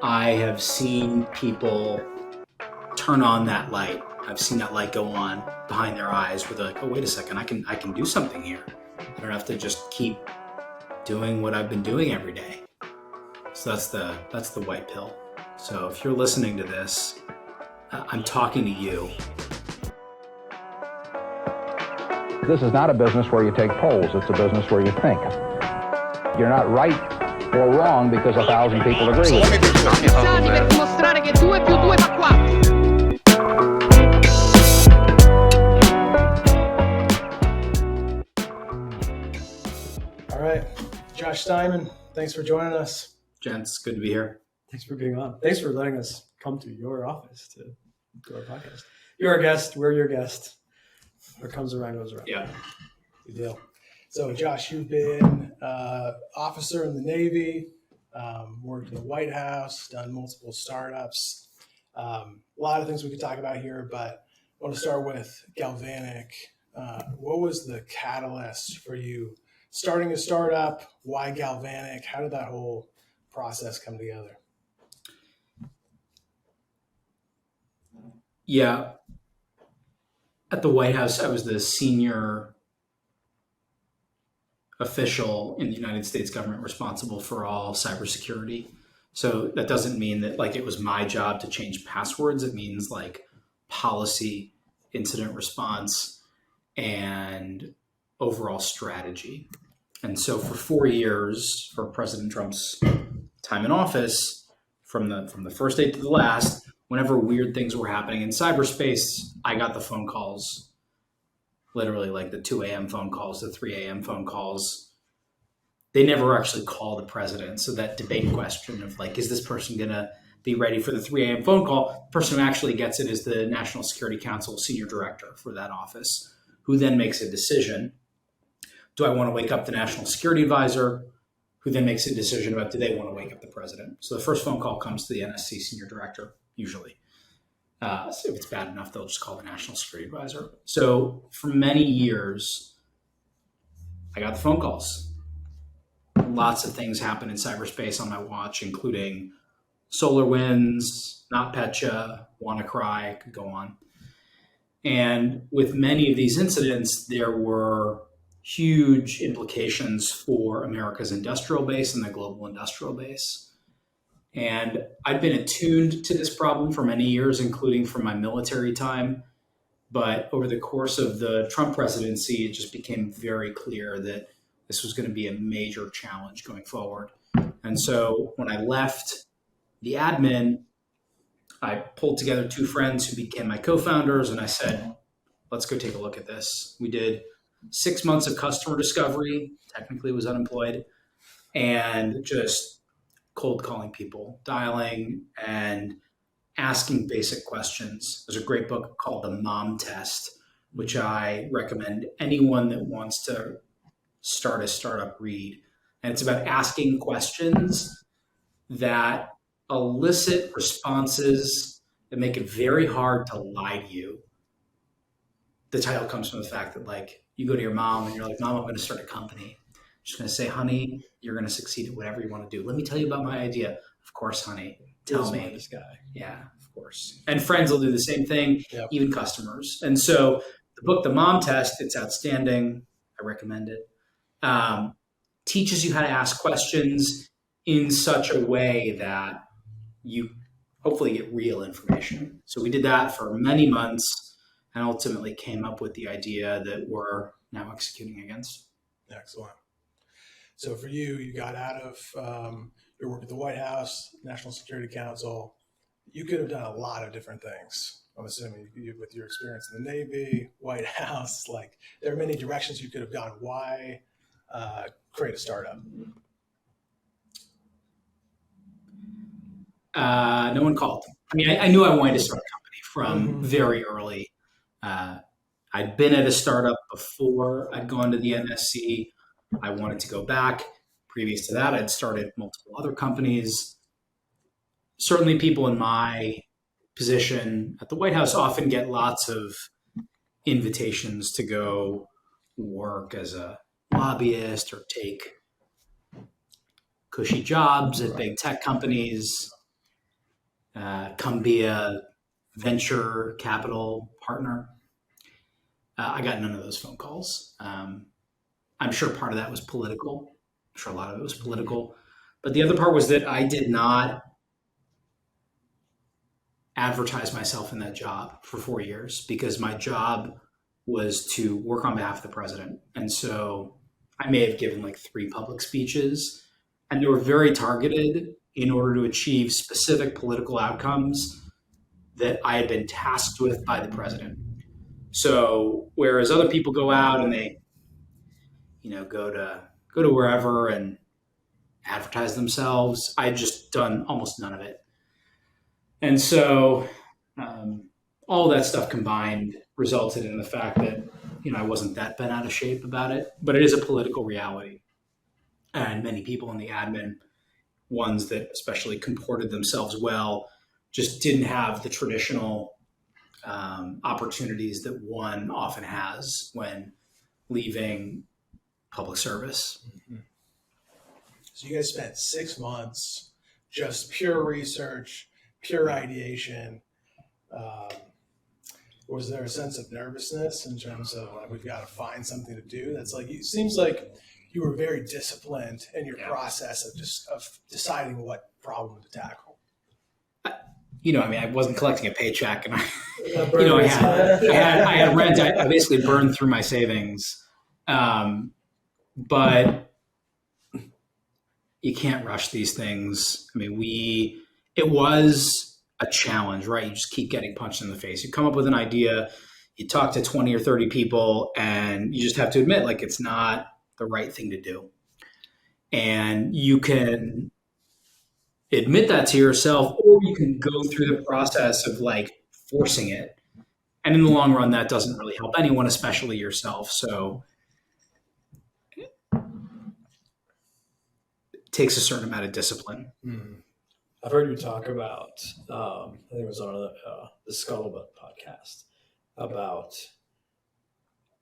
I have seen people turn on that light. I've seen that light go on behind their eyes where they're like, oh, wait a second, I can do something here. I don't have to just keep doing what I've been doing every day. So that's the white pill. So if you're listening to this, I'm talking to you. This is not a business where you take polls. It's a business where you think. You're not right or wrong because 1,000 people agree with you. Per dimostrare che 2 più 2 fa 4. All right, Josh Steinman, thanks for joining us. Gents, good to be here. Thanks for being on. Thanks for letting us come to your office to do our podcast. You're our guest. We're your guest. What comes around goes around. Yeah. Good deal. So, Josh, you've been officer in the Navy, worked in the White House, done multiple startups. A lot of things we could talk about here, but I want to start with Galvanick. What was the catalyst for you starting a startup? Why Galvanick? How did that whole process come together? Yeah. At the White House, I was the senior official in the United States government responsible for all cybersecurity. So that doesn't mean that like it was my job to change passwords. It means like policy, incident response, and overall strategy. And so for 4 years, for President Trump's time in office, from the first day to the last, whenever weird things were happening in cyberspace, I got the phone calls, literally like the 2 a.m. phone calls, the 3 a.m. phone calls. They never actually call the president. So that debate question of like, is this person going to be ready for the 3 a.m. phone call? The person who actually gets it is the National Security Council senior director for that office, who then makes a decision. Do I want to wake up the National Security Advisor, who then makes a decision about do they want to wake up the president? So the first phone call comes to the NSC senior director, usually. So if it's bad enough, they'll just call the National Security Advisor. So for many years, I got the phone calls. Lots of things happen in cyberspace on my watch, including SolarWinds, NotPetya, WannaCry, could go on. And with many of these incidents, there were huge implications for America's industrial base and the global industrial base. And I'd been attuned to this problem for many years, including from my military time. But over the course of the Trump presidency, it just became very clear that this was going to be a major challenge going forward. And so when I left the admin, I pulled together 2 friends who became my co-founders, and I said, let's go take a look at this. We did 6 months of customer discovery, technically was unemployed, and just cold calling people, dialing and asking basic questions. There's a great book called The Mom Test, which I recommend anyone that wants to start a startup read. And it's about asking questions that elicit responses that make it very hard to lie to you. The title comes from the fact that like you go to your mom and you're like, Mom, I'm going to start a company. She's going to say, honey, you're going to succeed at whatever you want to do. Let me tell you about my idea. Of course, honey. Tell me. This guy. Yeah, of course. And friends will do the same thing, Yep. even customers. And so the book, The Mom Test, it's outstanding. I recommend it. Teaches you how to ask questions in such a way that you hopefully get real information. So we did that for many months and ultimately came up with the idea that we're now executing against. Excellent. So for you, you got out of your work at the White House, National Security Council. You could have done a lot of different things. I'm assuming with your experience in the Navy, White House, like there are many directions you could have gone. Why create a startup? No one called. I mean, I knew I wanted to start a company from very early. I'd been at a startup before I'd gone to the NSC. I wanted to go back. Previous to that, I'd started multiple other companies. Certainly people in my position at the White House often get lots of invitations to go work as a lobbyist or take cushy jobs at big tech companies. come be a venture capital partner. I got none of those phone calls. I'm sure part of that was political. I'm sure a lot of it was political. But the other part was that I did not advertise myself in that job for 4 years because my job was to work on behalf of the president. And so I may have given like 3 public speeches, and they were very targeted in order to achieve specific political outcomes that I had been tasked with by the president. So whereas other people go out and they, go to wherever and advertise themselves, I'd just done almost none of it. And so all that stuff combined resulted in the fact that, I wasn't that bent out of shape about it, but it is a political reality. And many people in the admin, ones that especially comported themselves well, just didn't have the traditional opportunities that one often has when leaving public service. Mm-hmm. So you guys spent 6 months, just pure research, pure ideation. Was there a sense of nervousness in terms of like, we've got to find something to do? That's like, it seems like you were very disciplined in your process of deciding what problem to tackle. I wasn't collecting a paycheck, and I had rent. I basically burned through my savings, but you can't rush these things. It was a challenge, right? You just keep getting punched in the face. You come up with an idea, you talk to 20 or 30 people, and you just have to admit, like, it's not the right thing to do. And you can admit that to yourself, or you can go through the process of like forcing it. And in the long run, that doesn't really help anyone, especially yourself. So it takes a certain amount of discipline. Mm-hmm. I've heard you talk about, I think it was on the Scuttlebutt podcast, about...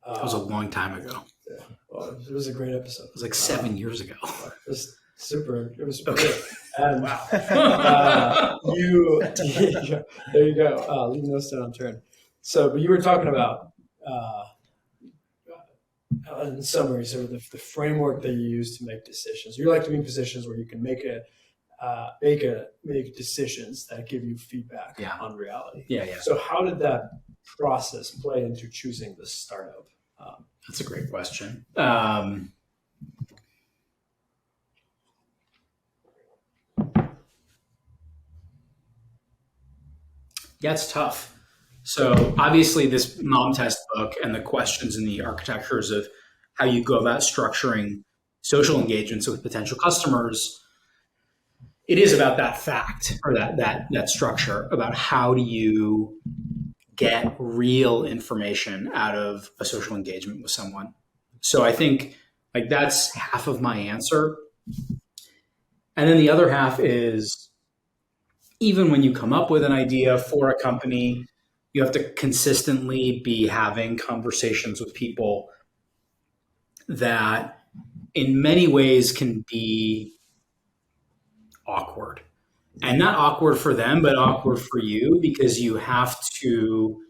That was a long time ago. Yeah. Well, it was a great episode. It was like 7 years ago. It was super. It was okay. Good. And there you go. Leave no stone unturned. So, but you were talking about, in summary, sort of the framework that you use to make decisions. You like to be in positions where you can make decisions that give you feedback on reality. Yeah. So, how did that process play into choosing the startup? That's a great question. Yeah, it's tough. So obviously this mom test book and the questions and the architectures of how you go about structuring social engagements with potential customers, it is about that fact or that structure about how do you get real information out of a social engagement with someone. So I think like that's half of my answer. And then the other half is even when you come up with an idea for a company, you have to consistently be having conversations with people that in many ways can be awkward. And not awkward for them, but awkward for you because you have to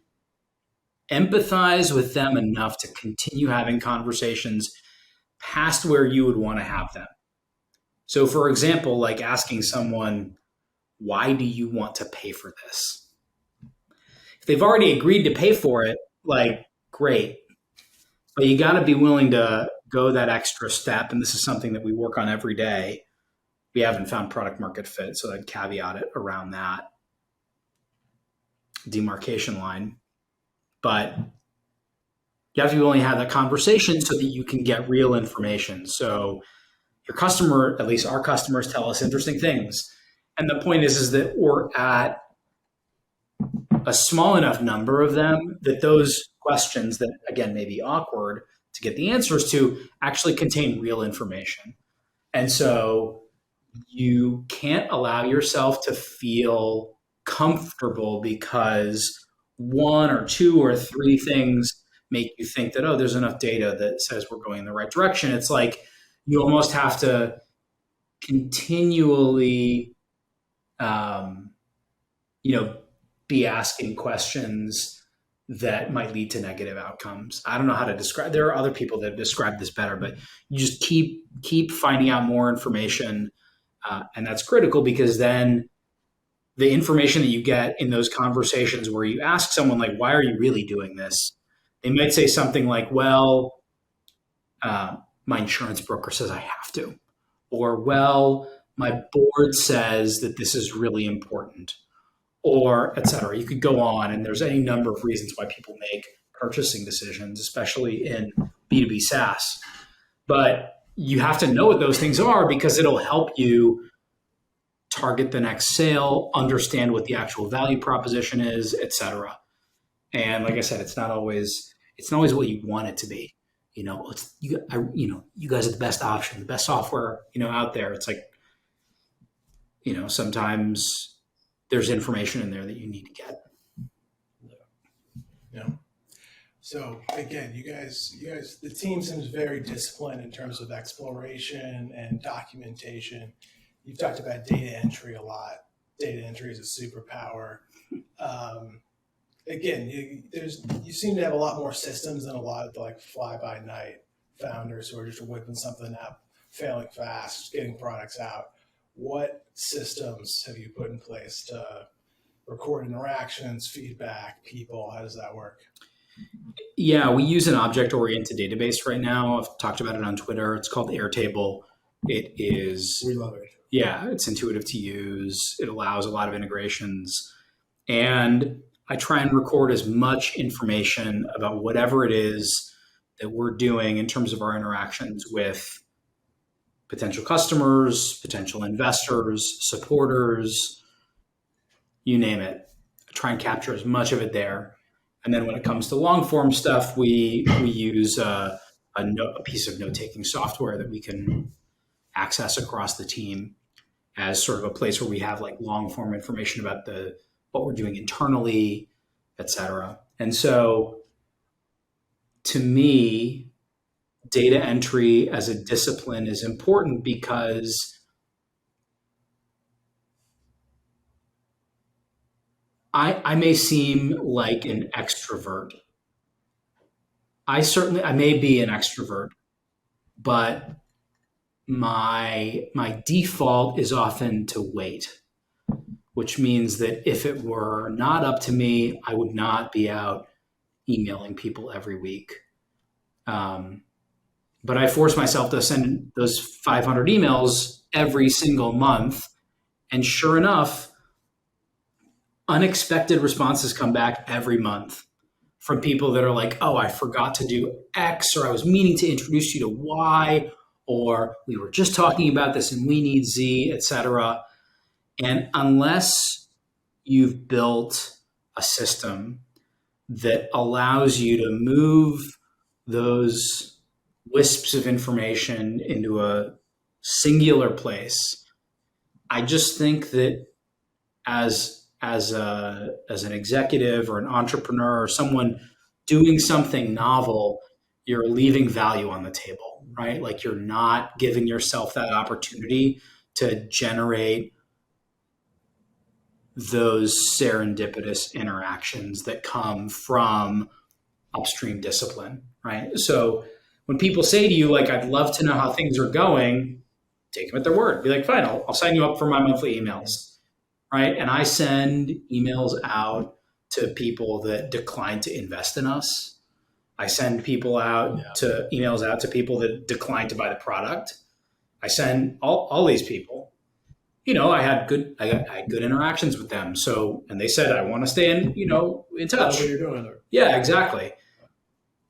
empathize with them enough to continue having conversations past where you would want to have them. So for example, like asking someone, why do you want to pay for this? If they've already agreed to pay for it, like, great. But you got to be willing to go that extra step. And this is something that we work on every day. We haven't found product market fit, so I'd caveat it around that demarcation line. But you have to be willing to have that conversation so that you can get real information. So your customer, at least our customers, tell us interesting things. And the point is that we're at a small enough number of them that those questions that, again, may be awkward to get the answers to actually contain real information. And so you can't allow yourself to feel comfortable because one or two or three things make you think that, oh, there's enough data that says we're going in the right direction. It's like you almost have to continually be asking questions that might lead to negative outcomes. I don't know how to describe. There are other people that have described this better, but you just keep finding out more information, and that's critical because then the information that you get in those conversations where you ask someone like, "Why are you really doing this?" They might say something like, "Well, my insurance broker says I have to," or, "Well, my board says that this is really important," or et cetera. You could go on, and there's any number of reasons why people make purchasing decisions, especially in B2B SaaS. But you have to know what those things are because it'll help you target the next sale, understand what the actual value proposition is, et cetera. And like I said, it's not always what you want it to be. You guys are the best option, the best software, out there. It's like, sometimes there's information in there that you need to get. Yeah. So again, you guys, the team seems very disciplined in terms of exploration and documentation. You've talked about data entry a lot. Data entry is a superpower. Again, you seem to have a lot more systems than a lot of the fly-by-night founders who are just whipping something up, failing fast, getting products out. What systems have you put in place to record interactions, feedback, people? How does that work? Yeah, we use an object-oriented database right now. I've talked about it on Twitter. It's called Airtable. It is. We love it. Yeah, it's intuitive to use. It allows a lot of integrations. And I try and record as much information about whatever it is that we're doing in terms of our interactions with potential customers, potential investors, supporters, you name it. I try and capture as much of it there. And then when it comes to long form stuff, we use a piece of note-taking software that we can access across the team as sort of a place where we have long form information about what we're doing internally, et cetera. And so to me, data entry as a discipline is important because I may seem like an extrovert. I may be an extrovert, but my default is often to wait, which means that if it were not up to me, I would not be out emailing people every week. But I force myself to send those 500 emails every single month. And sure enough, unexpected responses come back every month from people that are like, "Oh, I forgot to do X," or "I was meaning to introduce you to Y," or "We were just talking about this and we need Z," et cetera. And unless you've built a system that allows you to move those wisps of information into a singular place, I just think that as an executive or an entrepreneur or someone doing something novel, you're leaving value on the table, right? Like you're not giving yourself that opportunity to generate those serendipitous interactions that come from upstream discipline, right? So when people say to you, "I'd love to know how things are going," take them at their word. Be like, "Fine, I'll sign you up for my monthly emails," right? And I send emails out to people that decline to invest in us. I send emails out to people that decline to buy the product. I send all these people. I had good interactions with them. So, and they said, "I want to stay in touch." What you're doing there. Yeah, exactly.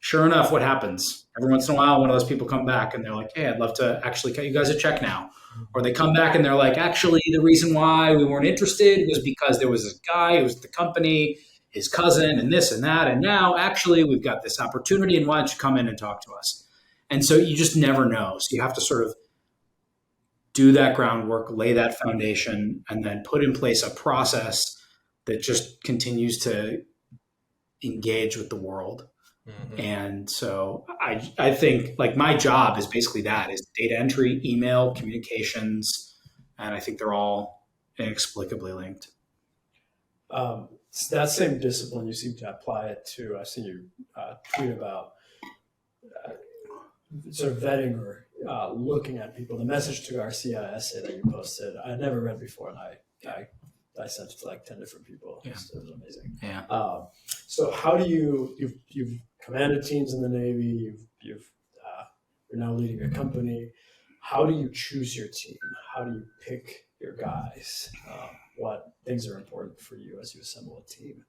Sure enough, what happens? Every once in a while, one of those people come back and they're like, "Hey, I'd love to actually cut you guys a check now." Or they come back and they're like, "Actually, the reason why we weren't interested was because there was this guy who was at the company, his cousin, and this and that. And now, actually, we've got this opportunity, and why don't you come in and talk to us?" And so you just never know. So you have to sort of do that groundwork, lay that foundation, and then put in place a process that just continues to engage with the world. Mm-hmm. And so I think my job is basically that, is data entry, email, communications, and I think they're all inexplicably linked. That same discipline, you seem to apply it to, I've seen you tweet about sort of vetting or looking at people. The message to Garcia essay that you posted, I had never read before, and I sent it to like 10 different people. Yeah. It was amazing. Yeah. So how do you've commanded teams in the Navy, you're now leading a company. How do you choose your team? How do you pick your guys? What things are important for you as you assemble a team?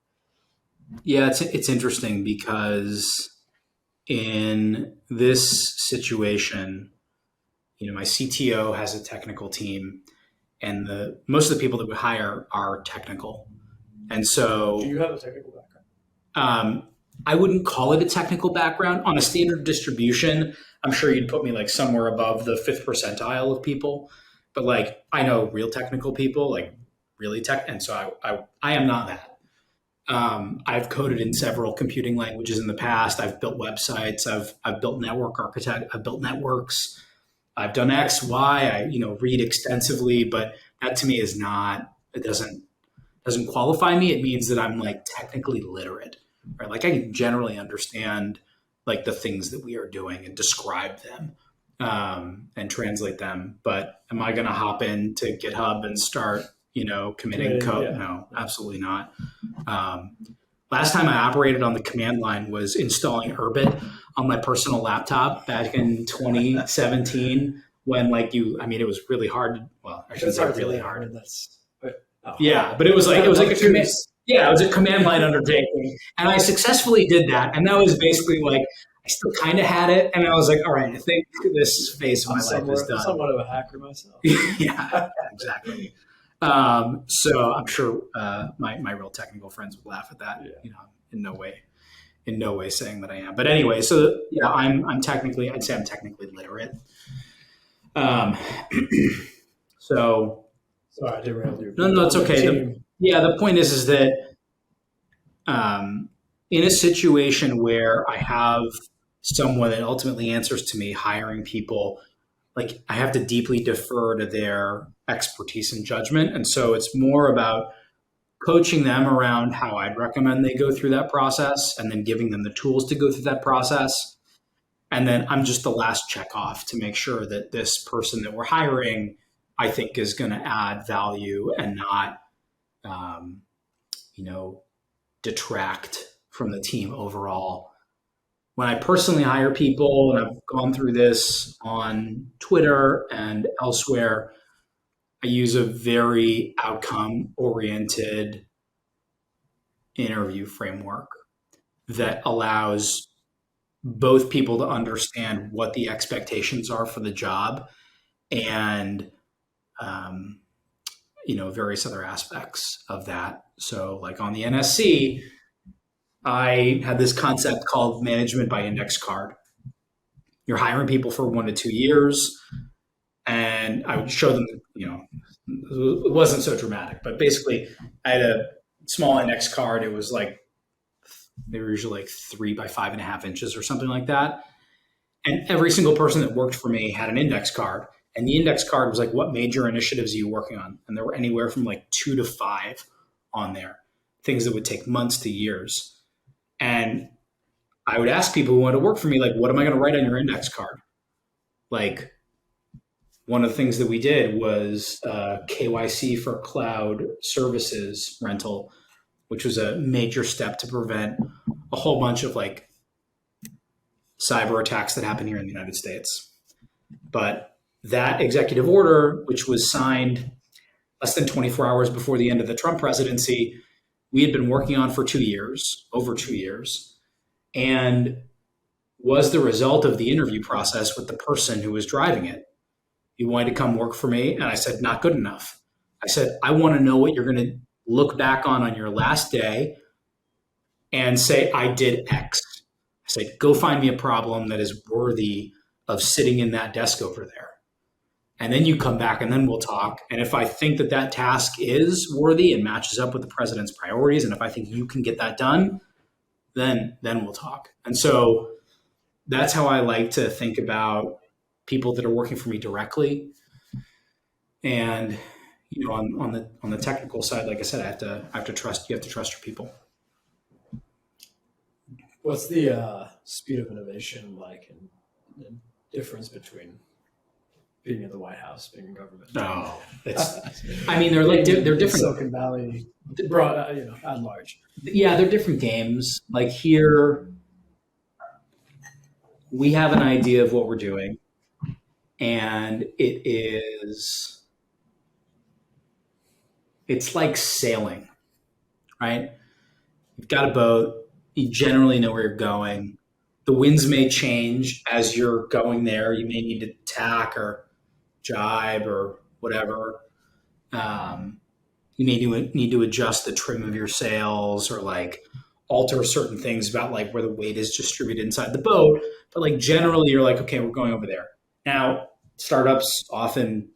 Yeah, it's interesting because in this situation, my CTO has a technical team, and most of the people that we hire are technical. And so, do you have a technical background? I wouldn't call it a technical background. On a standard distribution, I'm sure you'd put me like somewhere above the 5th percentile of people. But like, I know real technical people, like really tech, and so I am not that. I've coded in several computing languages in the past. I've built websites. I've built network architect. I've built networks. I've done X, Y. I read extensively, but that to me is not. It doesn't qualify me. It means that I'm like technically literate, right? Like I can generally understand like the things that we are doing and describe them and translate them. But am I going to hop into GitHub and start committing code? Yeah. No, absolutely not. Last time I operated on the command line was installing Urbit on my personal laptop back in 2017 when it was really hard. Well, I shouldn't say really hard. Yeah, but it was like a command. Yeah, it was a command line undertaking, and I successfully did that. And that was basically like I still kind of had it, and I was like, all right, I think this phase of my life is done. Somewhat of a hacker myself. Yeah, exactly. So I'm sure my real technical friends would laugh at that. Yeah. In no way saying that I am. But anyway, so yeah, I'd say I'm technically literate. So sorry, I derailed you. No, it's okay. The point is that in a situation where I have someone that ultimately answers to me hiring people, like I have to deeply defer to their expertise and judgment. And so it's more about coaching them around how I'd recommend they go through that process and then giving them the tools to go through that process. And then I'm just the last check off to make sure that this person that we're hiring, I think is going to add value and not, detract from the team overall. When I personally hire people, and I've gone through this on Twitter and elsewhere, I use a very outcome-oriented interview framework that allows both people to understand what the expectations are for the job and, various other aspects of that. So like on the NSC, I had this concept called management by index card. You're hiring people for 1 to 2 years, and I would show them, it wasn't so dramatic, but basically I had a small index card. It was like, they were usually like 3 by 5.5 inches or something like that. And every single person that worked for me had an index card. And the index card was like, what major initiatives are you working on? And there were anywhere from like 2 to 5 on there, things that would take months to years. And I would ask people who wanted to work for me, like, what am I going to write on your index card? Like, one of the things that we did was KYC for cloud services rental, which was a major step to prevent a whole bunch of like cyber attacks that happen here in the United States. But that executive order, which was signed less than 24 hours before the end of the Trump presidency, we had been working on for over 2 years, and was the result of the interview process with the person who was driving it. He wanted to come work for me, and I said, not good enough. I said, I want to know what you're going to look back on your last day and say, I did X. I said, go find me a problem that is worthy of sitting in that desk over there. And then you come back and then we'll talk. And if I think that that task is worthy and matches up with the president's priorities, and if I think you can get that done, then we'll talk. And so that's how I like to think about people that are working for me directly. And, on the technical side, like I said, I have to trust. You have to trust your people. What's the speed of innovation like, and the difference between being in the White House, being in government? No, I mean, they're different. Silicon Valley, broad, at large. Yeah, they're different games. Like here, we have an idea of what we're doing, and it's like sailing, right? You've got a boat. You generally know where you're going. The winds may change as you're going there. You may need to tack or jibe or whatever. You may need to adjust the trim of your sails or like alter certain things about like where the weight is distributed inside the boat. But like generally you're like, okay, we're going over there. Now, startups often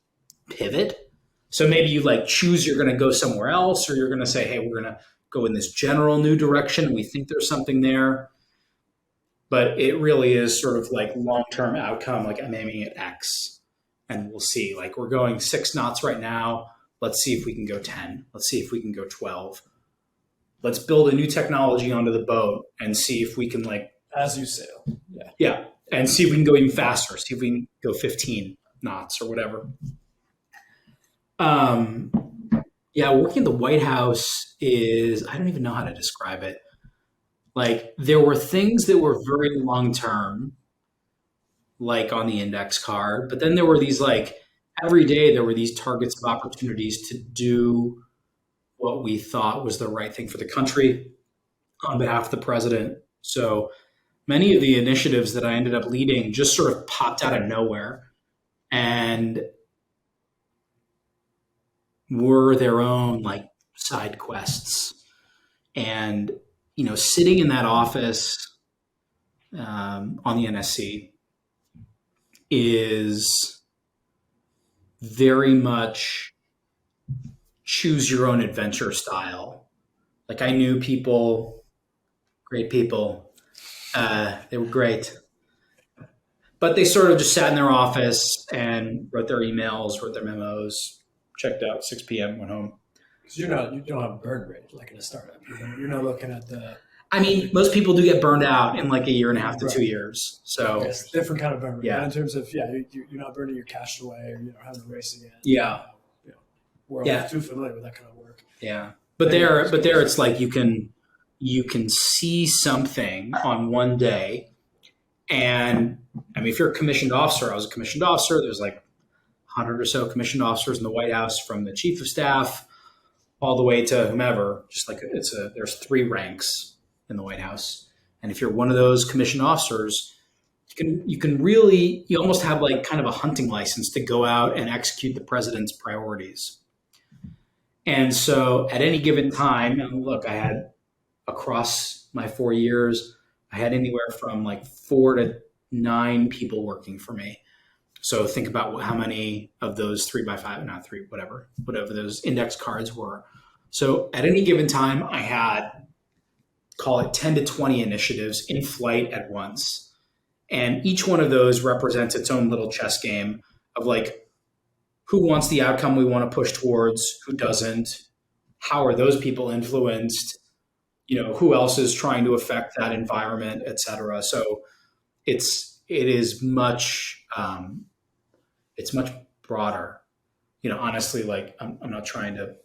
pivot. So maybe you like choose you're going to go somewhere else, or you're going to say, hey, we're going to go in this general new direction. We think there's something there. But it really is sort of like long-term outcome. Like I'm aiming at X and we'll see. Like we're going 6 knots right now. Let's see if we can go 10. Let's see if we can go 12. Let's build a new technology onto the boat and see if we can like, as you sail. yeah. And see if we can go even faster. See if we can go 15 knots or whatever. Working at the White House is, I don't even know how to describe it. Like there were things that were very long-term, like on the index card, but then there were these like, every day there were these targets of opportunities to do what we thought was the right thing for the country on behalf of the president. So many of the initiatives that I ended up leading just sort of popped out of nowhere and were their own like side quests. And, sitting in that office on the NSC is very much choose your own adventure style. Like I knew people, great people, they were great, but they sort of just sat in their office and wrote their emails, wrote their memos, checked out 6 p.m., went home. Because you don't have a burn rate like in a startup. You're not looking at the. I mean, most people do get burned out in like a year and a half to 2 years. So it's a different kind of burn rate. Yeah. In terms of you're not burning your cash away or having to race again. Yeah. We're Yeah. too familiar with that kind of work. Yeah. But there it's like you can see something on one day. And I mean, if you're a commissioned officer, I was a commissioned officer. There's like 100 or so commissioned officers in the White House, from the chief of staff all the way to whomever. Just like there's 3 ranks in the White House. And if you're one of those commissioned officers, you almost have like kind of a hunting license to go out and execute the president's priorities. And so at any given time, and look, I had across my 4 years, I had anywhere from like 4 to 9 people working for me. So think about how many of those 3x5, not 3, whatever those index cards were. So at any given time, I had, call it 10 to 20 initiatives in flight at once. And each one of those represents its own little chess game of like, who wants the outcome we want to push towards, who doesn't, how are those people influenced, who else is trying to affect that environment, et cetera. So it is much, it's much broader, honestly, like I'm not trying to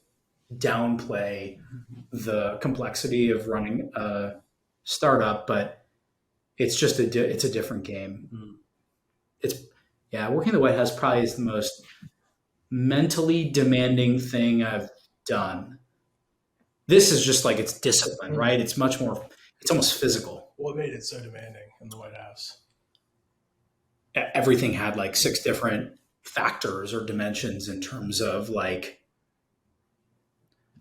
downplay the complexity of running a startup, but it's just it's a different game. Working at the White House probably is the most mentally demanding thing I've done. This is just like, it's discipline, right? It's much more, it's almost physical. What made it so demanding in the White House? Everything had like 6 different factors or dimensions in terms of like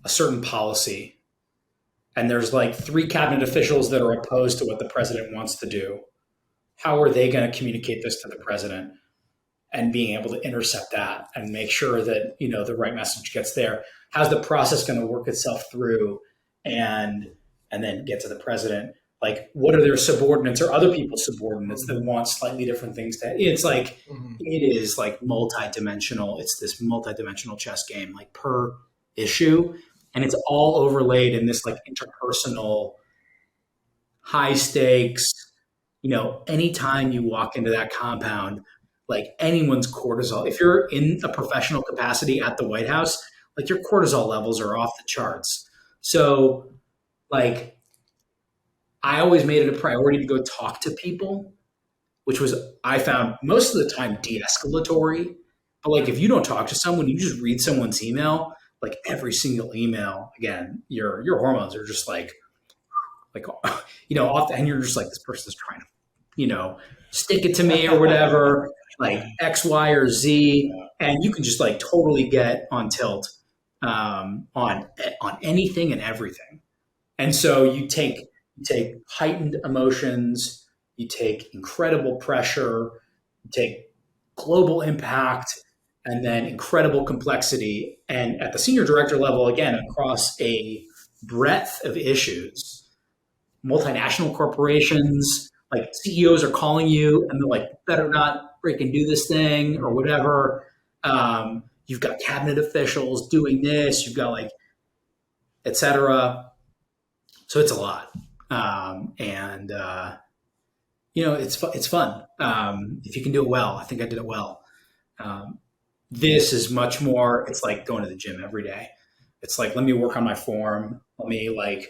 a certain policy. And there's like 3 cabinet officials that are opposed to what the president wants to do. How are they going to communicate this to the president? And being able to intercept that and make sure that, the right message gets there. How's the process going to work itself through and then get to the president? like what are their subordinates or other people's subordinates that want slightly different things. It's like, it is like multi-dimensional. It's this multi-dimensional chess game, like per issue. And it's all overlaid in this like interpersonal, high stakes, anytime you walk into that compound, like anyone's cortisol, if you're in a professional capacity at the White House, like your cortisol levels are off the charts. So like, I always made it a priority to go talk to people, which was, I found most of the time de-escalatory. But like, if you don't talk to someone, you just read someone's email, like every single email, again, your hormones are just like, off, and you're just like, this person's trying to, stick it to me or whatever, like X, Y, or Z. And you can just like totally get on tilt on anything and everything. And so you take heightened emotions, you take incredible pressure, you take global impact, and then incredible complexity. And at the senior director level, again, across a breadth of issues, multinational corporations, like CEOs are calling you and they're like, better not freaking do this thing or whatever. You've got cabinet officials doing this, you've got like, et cetera. So it's a lot. It's fun. If you can do it well. I think I did it well. This is much more, it's like going to the gym every day. It's like, let me work on my form. Let me like,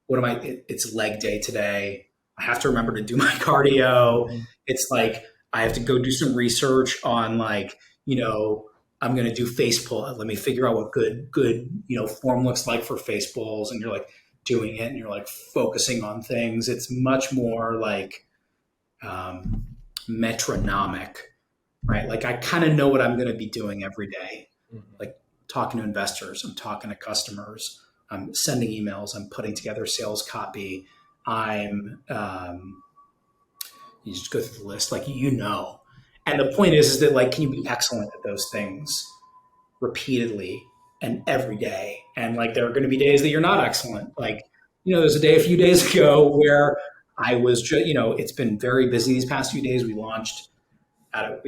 it's leg day today. I have to remember to do my cardio. It's like, I have to go do some research on like, I'm going to do face pull. Let me figure out what good, form looks like for face pulls. And you're like doing it and you're like focusing on things. It's much more like metronomic, right? Like I kind of know what I'm going to be doing every day. Like talking to investors, I'm talking to customers, I'm sending emails, I'm putting together sales copy. You just go through the list, like, and the point is that like, can you be excellent at those things repeatedly and every day? And like, there are going to be days that you're not excellent. Like, there's a few days ago where I was just, it's been very busy these past few days. We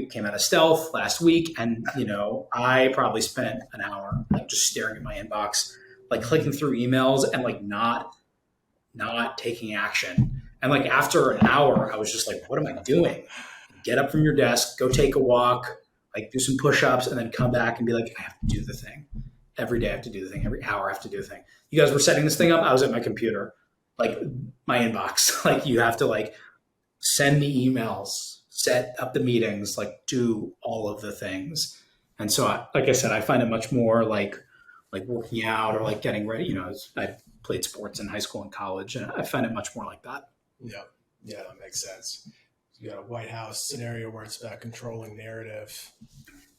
came out of stealth last week and, I probably spent an hour like just staring at my inbox, like clicking through emails and like not taking action. And like after an hour, I was just like, what am I doing? Get up from your desk, go take a walk, like do some push-ups, and then come back and be like, I have to do the thing. Every day I have to do the thing. Every hour I have to do the thing. You guys were setting this thing up. I was at my computer, like my inbox. Like you have to like send the emails, set up the meetings, like do all of the things. And so, like I said, I find it much more like working out or like getting ready. I played sports in high school and college, and I find it much more like that. Yeah, that makes sense. You got a White House scenario where it's about controlling narrative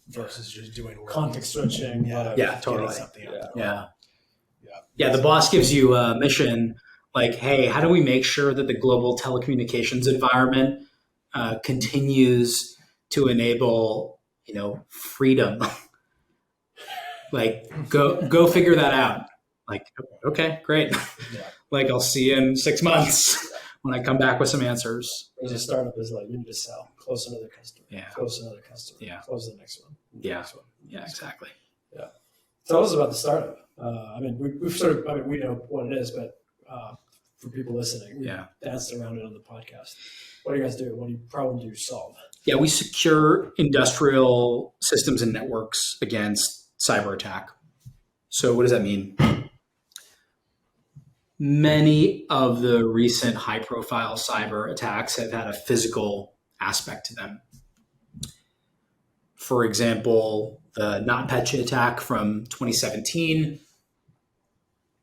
versus just doing work. Context switching. Totally. Yeah. The boss gives you a mission like, hey, how do we make sure that the global telecommunications environment continues to enable, freedom? Like, go figure that out. Like, okay, great. Yeah. Like, I'll see you in 6 months when I come back with some answers. There's a startup is like, you need to sell, close another customer, close another customer, close the next one. Yeah, exactly. Yeah. Tell us about the startup. We know what it is, but for people listening, we danced around it on the podcast. What do you guys do? What problem do you solve? Yeah, we secure industrial systems and networks against cyber attack. So what does that mean? Many of the recent high-profile cyber attacks have had a physical aspect to them. For example, the NotPetya attack from 2017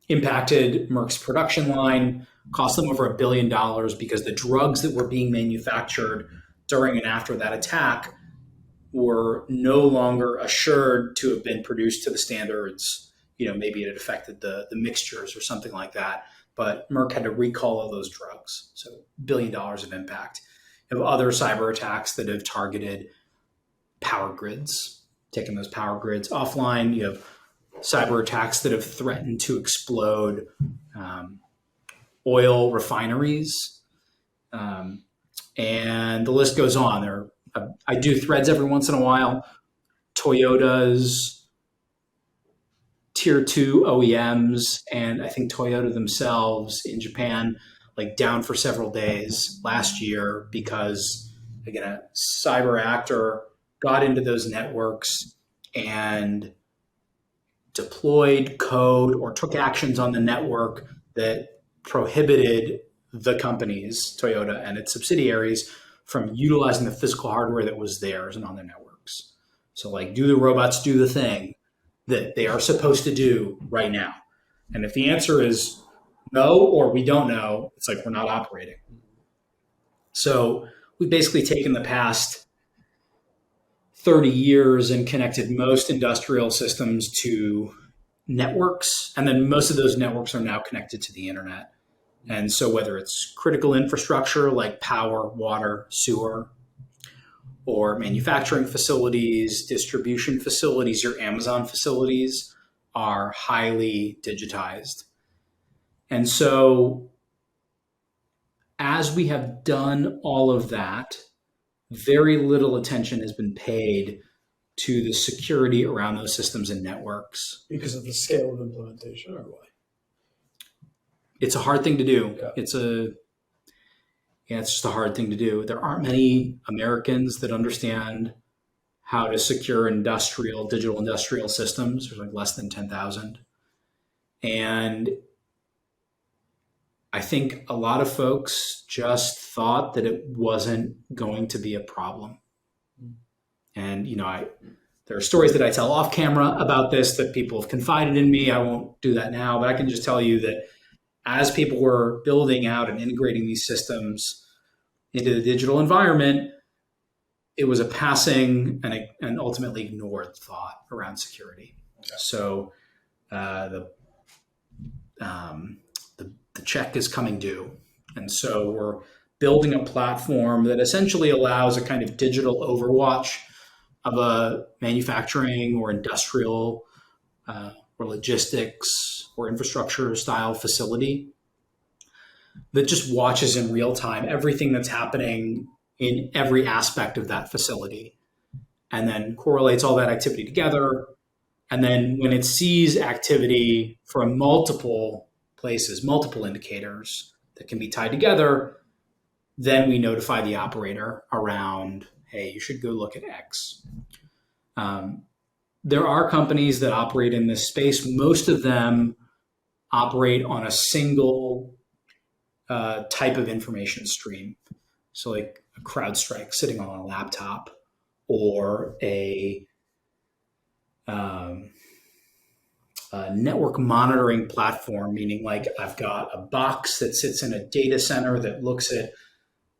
impacted Merck's production line, cost them over $1 billion because the drugs that were being manufactured during and after that attack were no longer assured to have been produced to the standards. Maybe it had affected the mixtures or something like that, but Merck had to recall all those drugs. So $1 billion of impact. You have other cyber attacks that have targeted power grids, taking those power grids offline. You have cyber attacks that have threatened to explode oil refineries, and the list goes on. I do threads every once in a while. Toyota's tier 2 OEMs, and I think Toyota themselves in Japan, like down for several days last year because, again, a cyber actor got into those networks and deployed code or took actions on the network that prohibited the companies, Toyota and its subsidiaries, from utilizing the physical hardware that was theirs and on their networks. So like, do the robots do the thing that they are supposed to do right now? And if the answer is no, or we don't know, it's like we're not operating. So we've basically taken the past 30 years and connected most industrial systems to networks. And then most of those networks are now connected to the internet. And so whether it's critical infrastructure like power, water, sewer, or manufacturing facilities, distribution facilities, your Amazon facilities are highly digitized. And so as we have done all of that, very little attention has been paid to the security around those systems and networks. Because of the scale of implementation, or why? It's a hard thing to do. Yeah. It's just a hard thing to do. There aren't many Americans that understand how to secure digital industrial systems. There's like less than 10,000. And I think a lot of folks just thought that it wasn't going to be a problem. And, there are stories that I tell off camera about this that people have confided in me. I won't do that now, but I can just tell you that as people were building out and integrating these systems into the digital environment, it was a passing and ultimately ignored thought around security. Okay. So the check is coming due. And so we're building a platform that essentially allows a kind of digital overwatch of a manufacturing or industrial or logistics or infrastructure style facility that just watches in real time everything that's happening in every aspect of that facility, and then correlates all that activity together. And then when it sees activity from multiple places, multiple indicators that can be tied together, then we notify the operator around, hey, you should go look at X. There are companies that operate in this space. Most of them operate on a single type of information stream. So like a CrowdStrike sitting on a laptop, or a network monitoring platform, meaning like I've got a box that sits in a data center that looks at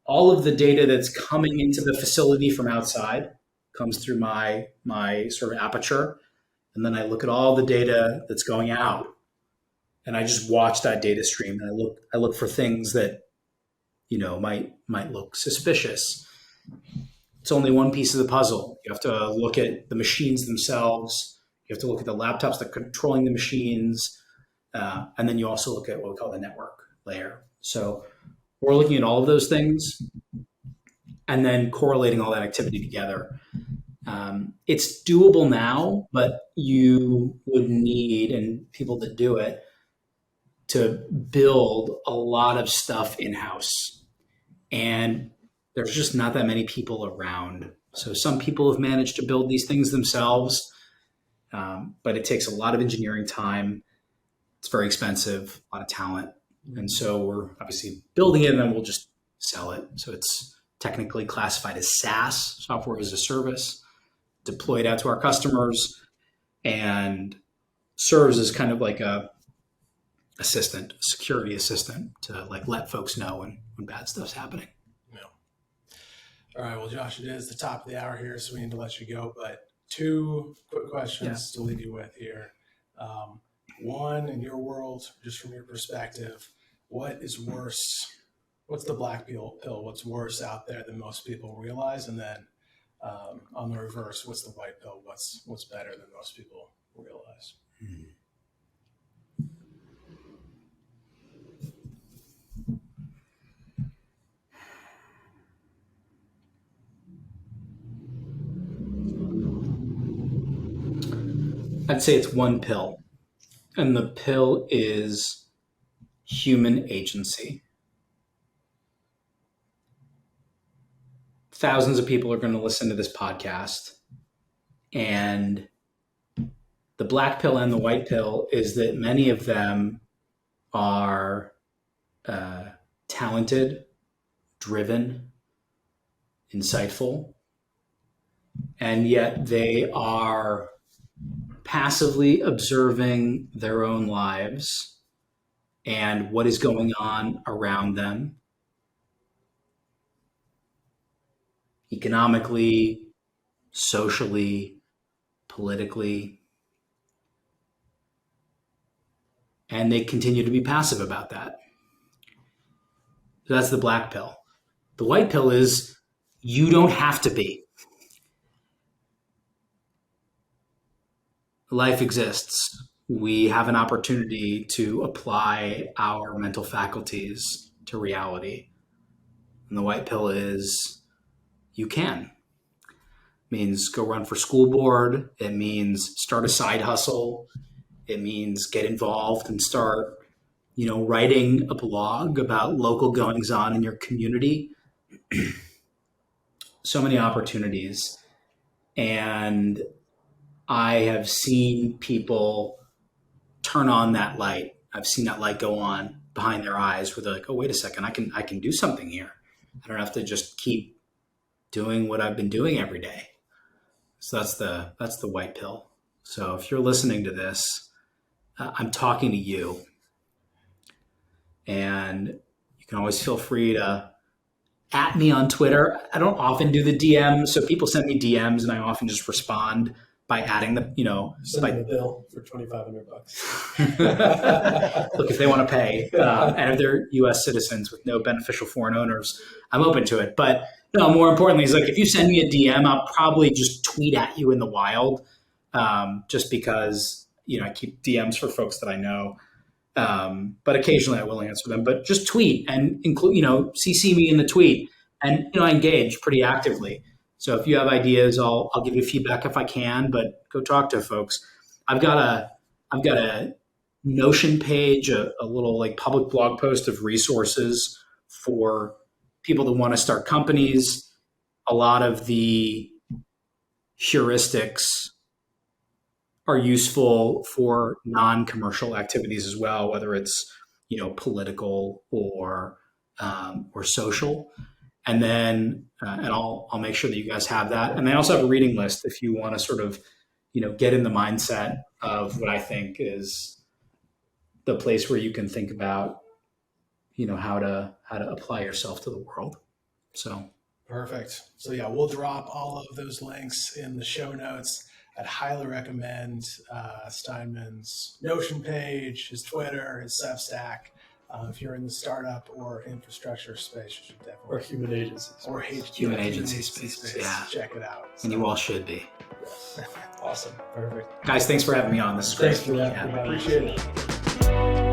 all of the data that's coming into the facility from outside, comes through my sort of aperture. And then I look at all the data that's going out, and I just watch that data stream. And I look for things that, might look suspicious. It's only one piece of the puzzle. You have to look at the machines themselves. You have to look at the laptops that are controlling the machines. And then you also look at what we call the network layer. So we're looking at all of those things and then correlating all that activity together. It's doable now, but you would need, and people that do it, to build a lot of stuff in-house. And there's just not that many people around. So some people have managed to build these things themselves, but it takes a lot of engineering time. It's very expensive, a lot of talent. And so we're obviously building it, and then we'll just sell it. So it's technically classified as SaaS, software as a service, deployed out to our customers, and serves as kind of like a security assistant to like let folks know when bad stuff's happening. Yeah. All right. Well, Josh, it is the top of the hour here, so we need to let you go. But 2 quick questions to leave you with here. One, in your world, just from your perspective, what is worse? What's the black pill? What's worse out there than most people realize? And then on the reverse, what's the white pill? What's better than most people realize? I'd say it's one pill. And the pill is human agency. Thousands of people are going to listen to this podcast. And the black pill and the white pill is that many of them are talented, driven, insightful, and yet they are passively observing their own lives and what is going on around them economically, socially, politically, and they continue to be passive about that. So that's the black pill. The white pill is you don't have to be. Life exists. We have an opportunity to apply our mental faculties to reality. And the white pill is you can. It means go run for school board. It means start a side hustle. It means get involved and start, writing a blog about local goings on in your community. So many opportunities. And I have seen people turn on that light. I've seen that light go on behind their eyes where they're like, oh, wait a second, I can do something here. I don't have to just keep doing what I've been doing every day. So that's the white pill. So if you're listening to this, I'm talking to you. And you can always feel free to at me on Twitter. I don't often do the DMs. So people send me DMs and I often just respond by adding the, Send me a bill for $2,500. Look, if they want to pay, and if they're U.S. citizens with no beneficial foreign owners, I'm open to it. But no, more importantly, is like if you send me a DM, I'll probably just tweet at you in the wild, just because I keep DMs for folks that I know. But occasionally I will answer them. But just tweet and include, CC me in the tweet, and I engage pretty actively. So if you have ideas, I'll give you feedback if I can, but go talk to folks. I've got a Notion page, a little like public blog post of resources for people that want to start companies. A lot of the heuristics are useful for non-commercial activities as well, whether it's, political or social. And then, and I'll make sure that you guys have that. And I also have a reading list if you want to sort of, get in the mindset of what I think is the place where you can think about, how to apply yourself to the world. So. Perfect. So yeah, we'll drop all of those links in the show notes. I'd highly recommend Steinman's Notion page, his Twitter, his Substack. If you're in the startup or infrastructure space, you should definitely. Or human agencies. Or human agency space. Yeah. Check it out. And you all should be. Yes. Awesome. Perfect. Guys, thanks for having me on. This is great. Thanks for that. Yeah. Appreciate it.